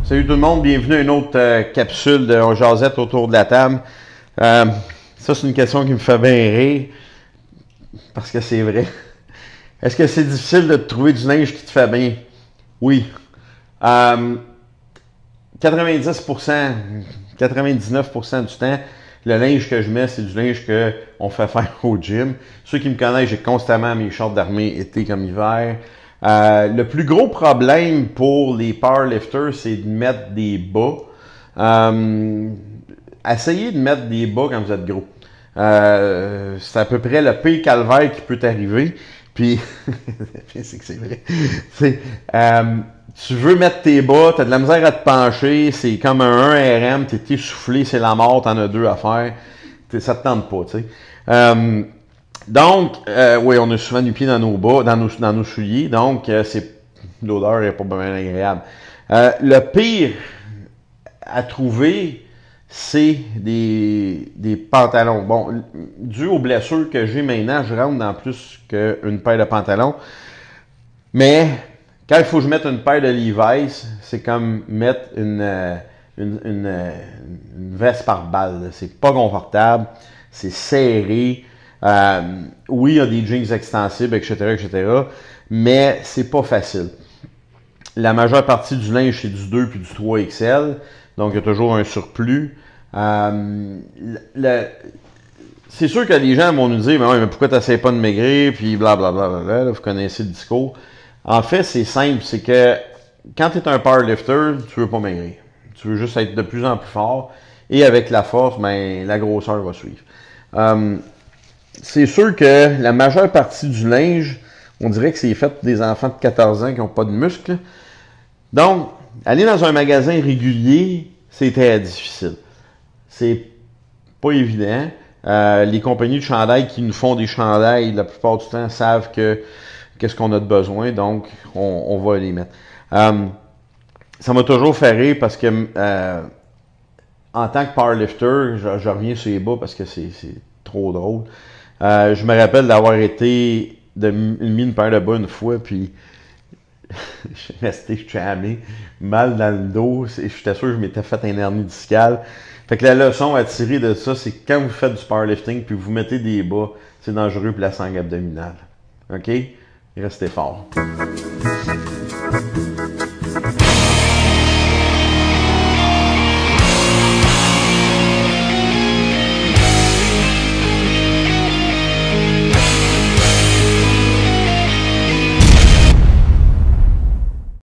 Salut tout le monde, bienvenue à une autre capsule de Jazette autour de la table. Ça, c'est une question qui me fait bien rire, parce que c'est vrai. Est-ce que c'est difficile de trouver du linge qui te fait bien? Oui. 90%, 99% du temps, le linge que je mets, c'est du linge qu'on fait faire au gym. Ceux qui me connaissent, j'ai constamment mes shorts d'armée, été comme hiver. Le plus gros problème pour les powerlifters, c'est de mettre des bas. Essayez de mettre des bas quand vous êtes gros. C'est à peu près le pire calvaire qui peut t'arriver. Puis, c'est que c'est vrai. Tu veux mettre tes bas, tu as de la misère à te pencher, c'est comme un 1 RM, tu es essoufflé, c'est la mort, tu en as deux à faire. Ça te tente pas, tu sais. Oui, on a souvent du pied dans nos bas, dans nos souliers, donc l'odeur n'est pas bien agréable. Le pire à trouver, c'est des pantalons. Bon, dû aux blessures que j'ai maintenant, je rentre dans plus qu'une paire de pantalons. Mais quand il faut que je mette une paire de Levi's, c'est comme mettre une veste par balle. C'est pas confortable, c'est serré. Oui, il y a des jeans extensibles, etc., mais c'est pas facile. La majeure partie du linge, c'est du 2 puis du 3 XL, donc il y a toujours un surplus. C'est sûr que les gens vont nous dire, mais pourquoi tu n'essaies pas de maigrir, puis blablabla, vous connaissez le discours. En fait, c'est simple, c'est que quand tu es un powerlifter, tu veux pas maigrir. Tu veux juste être de plus en plus fort, et avec la force, la grosseur va suivre. C'est sûr que la majeure partie du linge, on dirait que c'est fait pour des enfants de 14 ans qui n'ont pas de muscles. Donc, aller dans un magasin régulier, c'est très difficile. C'est pas évident. Les compagnies de chandail qui nous font des chandails, la plupart du temps, savent qu'est-ce qu'on a de besoin, donc on va les mettre. Ça m'a toujours fait rire parce que en tant que powerlifter, je reviens sur les bas parce que c'est trop drôle. Je me rappelle d'avoir mis une paire de bas une fois, puis je suis resté chamé, mal dans le dos. J'étais sûr que je m'étais fait un hernie discale. Fait que la leçon à tirer de ça, c'est que quand vous faites du powerlifting puis vous mettez des bas, c'est dangereux pour la sangle abdominale. OK? Restez fort.